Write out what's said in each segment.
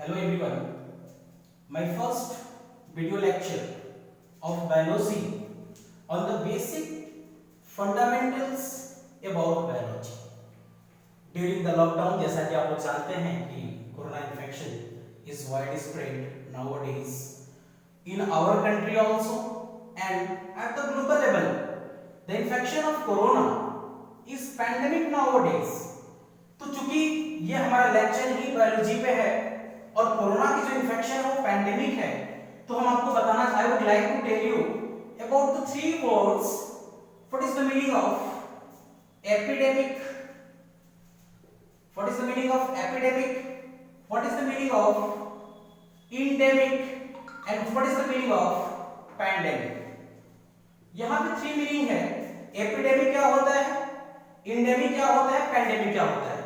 Hello everyone, my first video lecture of biology on the basic fundamentals about biology. During the lockdown, जैसा कि आप लोग जानते हैं कि corona infection is widespread nowadays in our country also and at the global level. The infection of corona is pandemic nowadays. तो चूंकि ये हमारा लेक्चर ही बायोलॉजी पे है और कोरोना की जो इन्फेक्शन है वो पैंडेमिक है, तो हम आपको बताना I would like to tell you about the three words. What is the meaning of epidemic, what is the meaning of epidemic, what is the meaning of endemic and what is the meaning of pandemic. यहां पे three meaning है. Epidemic क्या होता है, endemic क्या होता है, pandemic क्या होता है.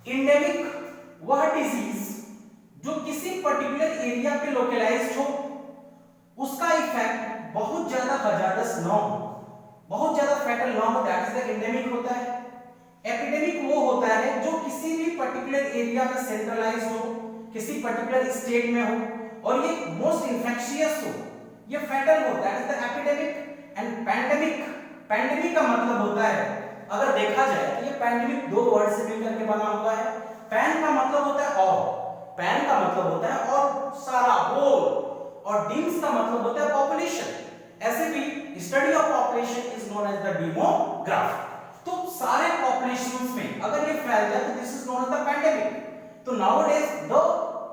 इंडेमिक वह डिजीज जो किसी पर्टिकुलर एरिया पे लोकलाइज्ड हो, उसका इफेक्ट बहुत ज्यादा हजार्डस ना हो, बहुत ज्यादा फैटल ना हो, दैट इज द इंडेमिक होता है. एपिडेमिक वो होता है जो किसी भी पर्टिकुलर एरिया में सेंट्रलाइज्ड हो, किसी पर्टिकुलर स्टेट में हो और ये मोस्ट इन्फेक्शियस हो, ये फैटल हो, that is the epidemic. And pandemic, pandemic का मतलब होता है, अगर देखा जाए तो ये पैंडेमिक दो वर्ड से मिलकर के बना हुआ है. पैन का मतलब होता है और, पैन का मतलब होता है और सारा होल, और डीम्स का मतलब होता है पॉपुलेशन. ऐसे भी study of population is known as the demography. तो सारे पॉपुलेशंस में अगर ये फैल जाए तो this is known as the pandemic. तो nowadays the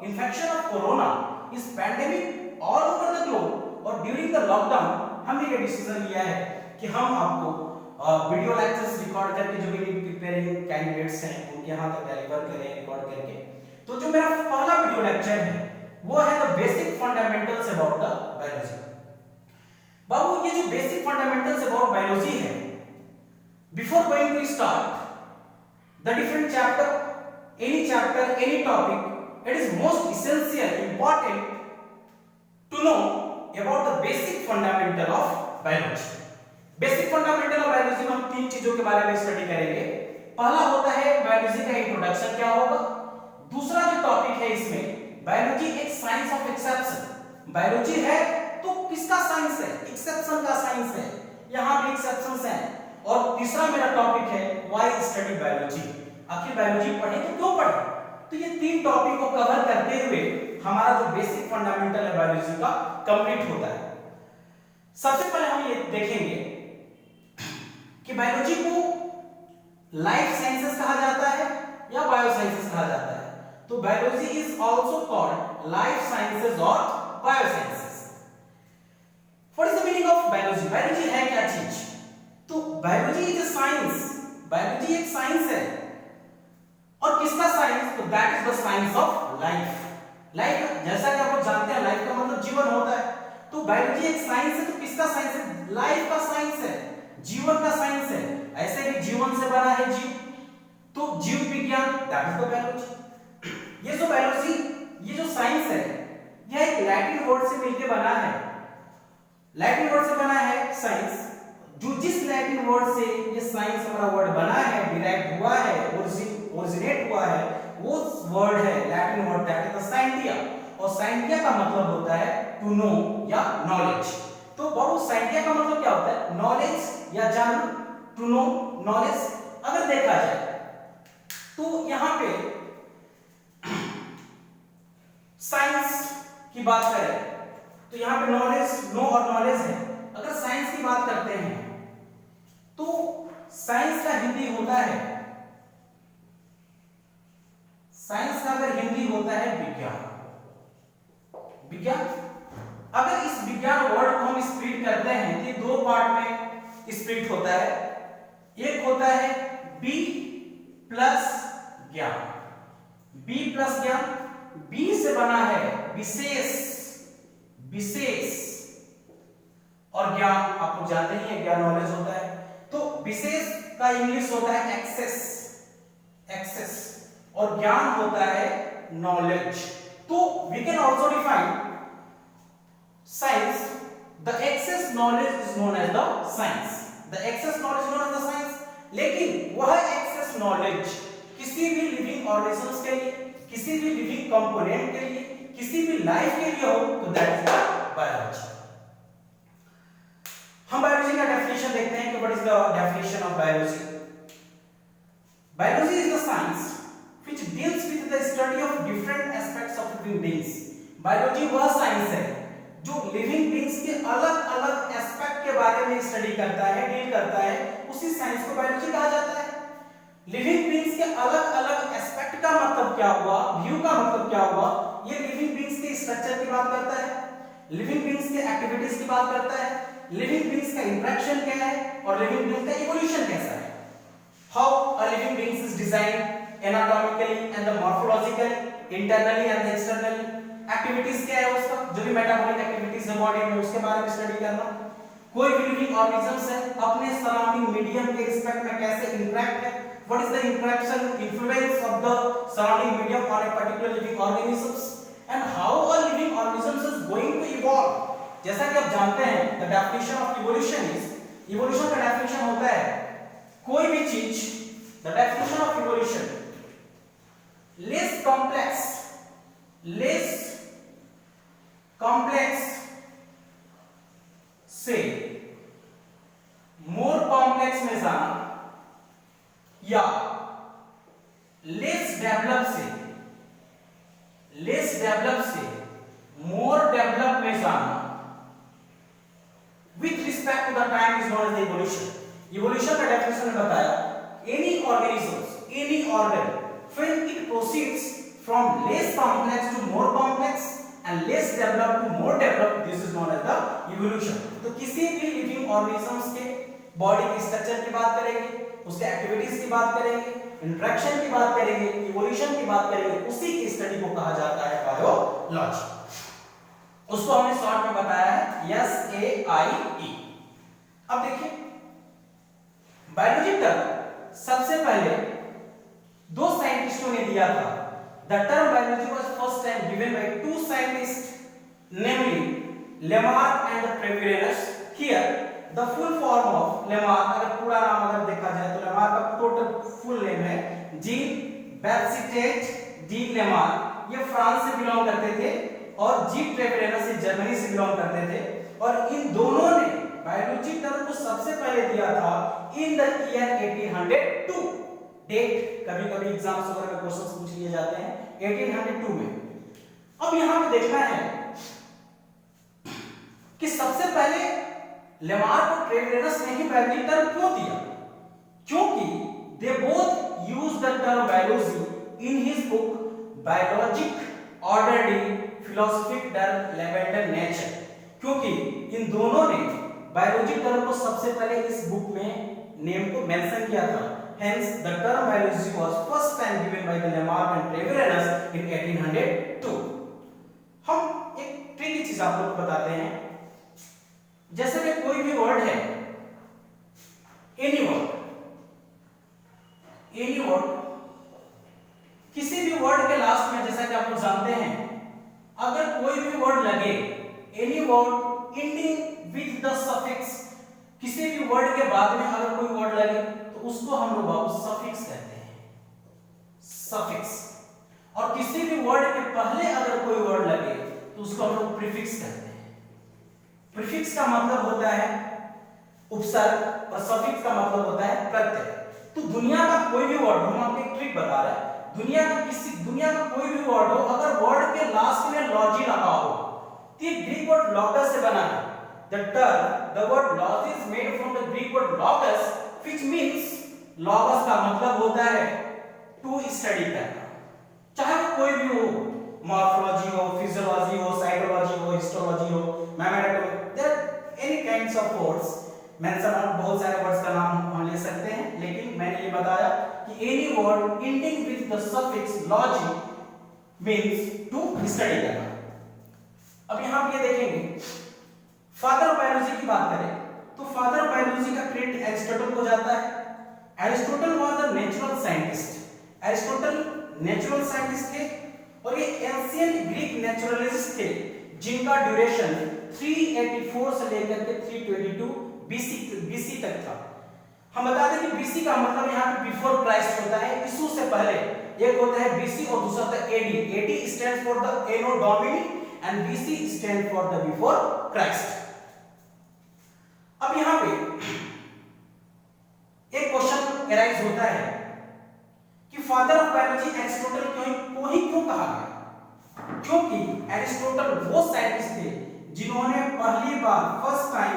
infection of corona is pandemic all over the globe. और ड्यूरिंग द लॉकडाउन हमने ये डिसीजन लिया है कि हम आपको वीडियो लेक्चर्स रिकॉर्ड करके जो भी प्रिपेयरिंग कैंडिडेट्स हैं उनके यहां तक डिलीवर करें रिकॉर्ड करके. तो जो मेरा पहला वीडियो लेक्चर है वो है the basic fundamentals about the biology. बाबू ये जो बेसिक फंडामेंटल्स अबाउट बायोलॉजी है, before going to start the different chapter, any topic, it is most essential important to know about the basic fundamental of biology. Basic fundamental of biology में हम तीन चीजों के बारे में स्टडी करेंगे. पहला होता है बायोलॉजी का इंट्रोडक्शन क्या होगा. दूसरा जो टॉपिक है इसमें बायोलॉजी एक साइंस ऑफ एक्सेप्शन. बायोलॉजी है तो किसका साइंस है, एक्सेप्शन का साइंस है, यहां भी एक्सेप्शंस हैं. और तीसरा मेरा टॉपिक है व्हाई स्टडी बायोलॉजी, आखिर बायोलॉजी पढ़े तो क्यों पढ़े. तो ये तीन टॉपिक को कवर करते हुए हमारा जो बेसिक फंडामेंटल है बायोलॉजी का कंप्लीट होता है. सबसे पहले हम ये देखेंगे कि बायोलॉजी को लाइफ साइंसेस कहा जाता है या बायो साइंसेस कहा जाता है. तो biology is also called life sciences और bio sciences. What is the meaning of biology. Biology है क्या चीज. तो biology is a science, biology एक साइंस है. और किसका साइंस, तो that is the science of life. Life जैसा कि आप लोग जानते हैं लाइफ का मतलब जीवन होता है. तो बायोलॉजी एक साइंस है, तो किसका साइंस है, लाइफ का साइंस है, जीवन का साइंस है. ऐसे भी जीवन से बना है जीव, तो जीव विज्ञान दैट इज द बायोलॉजी. ये जो बायोलॉजी, ये जो साइंस है, यह एक लैटिन वर्ड से मिलकर बना है. लैटिन वर्ड से बना है साइंस. जो जिस लैटिन वर्ड से ये साइंस हमारा वर्ड बना है, डिराइव हुआ है, ओरिजिनेट हुआ है, वो वर्ड है Latin word that is the scientia. और साइंटिया का मतलब होता है टू नो या नॉलेज. तो बाबू साइंटिया का मतलब क्या होता है, नॉलेज या जानना, टू नो नॉलेज. अगर देखा जाए तो यहां पे साइंस की बात करें तो यहां पे नॉलेज, नो और नॉलेज है. अगर साइंस की बात करते हैं तो साइंस का हिंदी होता है, साइंस का अगर हिंदी होता है विज्ञान. विज्ञान, अगर इस विज्ञान वर्ड को हम स्प्लिट करते हैं तो ये दो पार्ट में स्प्लिट होता है. एक होता है बी प्लस ज्ञान. बी प्लस ज्ञान, बी से बना है विशेष, विशेष, और ज्ञान आप लोग जानते ही हैं ज्ञान नॉलेज होता है. तो विशेष का इंग्लिश होता है एक्सेस, एक्सेस, और ज्ञान होता है नॉलेज. तो we can also define science, the excess knowledge is known as the science. The excess knowledge known as the science. लेकिन वह एक्सेस नॉलेज किसी भी लिविंग ऑर्गेनिजम्स के लिए, किसी भी लिविंग भी कंपोनेंट के लिए, किसी भी लाइफ के लिए हो तो दैट इज बायोलॉजी। हम बायोलॉजी का डेफिनेशन देखते हैं कि what is the definition of biology. Biology is the science which deals with the study of different aspects of living beings। Biology वह साइंस है जो लिविंग बीइंग्स के अलग-अलग एस्पेक्ट के बारे में स्टडी करता है, डील करता है, उसी साइंस को बायोलॉजी कहा जाता है। लिविंग बीइंग्स के अलग-अलग एस्पेक्ट का मतलब क्या हुआ, व्यू का मतलब क्या हुआ, ये लिविंग बीइंग्स के स्ट्रक्चर की बात करता है, लिविंग बीइंग्स के एक्टिविटीज की बात करता है, लिविंग बीइंग्स का इंटरेक्शन क्या है और लिविंग बीइंग्स का इवोल्यूशन कैसा है। How a living beings is designed anatomically and the morphologically, internally and externally, activities क्या है उसका, जो भी मेटाबॉलिक एक्टिविटीज है बॉडी में उसके बारे में स्टडी करना। कोई भी लिविंग ऑर्गेनिजम्स है अपने सराउंडिंग मीडियम के रिस्पेक्ट में कैसे इंटरेक्ट है, what is the interaction influence of the surrounding medium on a particular living organisms and how a living organisms is going to evolve. जैसा कि आप जानते हैं the definition of evolution is, evolution का definition होता है कोई भी चीज, the definition of evolution less complex से more complex में जाना या less develop से more develop में जाना with respect to the time is known as the evolution। evolution का definition में बताया any organisms, any organ when it proceeds from less complex to more complex and less developed to more developed, this is known as the evolution। तो किसी भी living organisms के body के structure की बात करेंगे, उसके एक्टिविटीज की बात करेंगे, इंटरेक्शन की बात करेंगे, इवोल्यूशन की बात करेंगे, उसी की स्टडी को कहा जाता है बायोलॉजी। उसको हमने शॉर्ट में बताया है SAIE। अब देखिए बायोलॉजी टर्म सबसे पहले दो साइंटिस्टों ने दिया था। The term biology was first time given by two scientists, namely Lamarck and Treviranus। Here, the full form of Lamarck, अगर पूरा नाम अगर देखा जाए तो Lamarck का टोटल फुल नेम है जीन बैप्टिस्ट डी लेमार्क। ये फ्रांस से बिलोंग करते थे और जी ट्रेविरानस से जर्मनी से बिलोंग करते थे और इन दोनों ने बायोलॉजी टर्म को सबसे पहले दिया था इन द ईयर 1802। डेट कभी-कभी एग्जाम्स वगैरह में क्वेश्चंस पूछ लिए जाते हैं 1802 में। अब यहां पे देखना है कि सबसे पहले लेमार्क और ट्रेविरानस ने ही बायोलॉजी टर्म क्यों दिया, क्योंकि they both use the term biology in his book biologic orderly philosophic lavender nature. क्योंकि इन दोनों ने बायोलॉजी टर्म को सबसे पहले इस बुक में नेम को मेंशन किया था। Hence, the term biology was first time given by the Lamarck and Treviranus in 1802। हम एक ट्रिकी चीज आप लोग को बताते हैं, जैसे में कोई भी वर्ड है, एनी वर्ड, किसी भी वर्ड के लास्ट में जैसा कि आप लोग जानते हैं अगर कोई भी वर्ड लगे, any word ending with the suffix, किसी भी वर्ड के बाद में अगर कोई वर्ड लगे तो उसको हम लोग बाबू सफिक्स कहते हैं, सफिक्स। और किसी भी वर्ड के पहले अगर कोई वर्ड लगे तो उसको हम लोग प्रीफिक्स कहते हैं। प्रीफिक्स का मतलब होता है उपसर्ग और सफिक्स का मतलब होता है प्रत्यय। तो दुनिया का कोई भी वर्ड, हम आपको एक ट्रिक बता रहे हैं, दुनिया का कोई भी वर्ड हो, अगर वर्ड के लास्ट में लॉजी लगा हो तो ये ग्रीक वर्ड लॉगस से बना है। The word logos is made from the Greek word logos, which means logos का मतलब होता है to study करना, चाहे वो कोई भी हो, मॉर्फोलॉजी हो, फिजियोलॉजी हो, साइकोलॉजी हो, हिस्टोलॉजी हो, mathematics, there are any kinds of words mention, और बहुत सारे वर्ड्स का नाम हम ले सकते हैं, लेकिन मैंने ये बताया कि any word ending with the suffix logy means to study करना। अब यहाँ पे ये देखेंगे फादर ऑफ बायोलॉजी की बात करें तो फादर ऑफ बायोलॉजी का क्रेडिट एरिस्टोटल को जाता है। Aristotle was the natural scientist. Aristotle natural scientist थे और ये एंशिएंट ग्रीक नेचुरलिस्ट थे जिनका ड्यूरेशन 384 से लेकर के 322 बीसी तक था। हम बता दें कि बीसी का मतलब यहाँ पे बिफोर क्राइस्ट होता है, यीशु से पहले। एक होता है बीसी और दूसरा होता है AD. AD stands for the Anno Domini and BC stands for the before Christ. अब यहां पे एक क्वेश्चन अराइज होता है कि फादर ऑफ बायोलॉजी एरिस्टोटल को ही क्यों कहा गया, क्योंकि एरिस्टोटल वो साइंटिस्ट थे जिन्होंने पहली बार फर्स्ट टाइम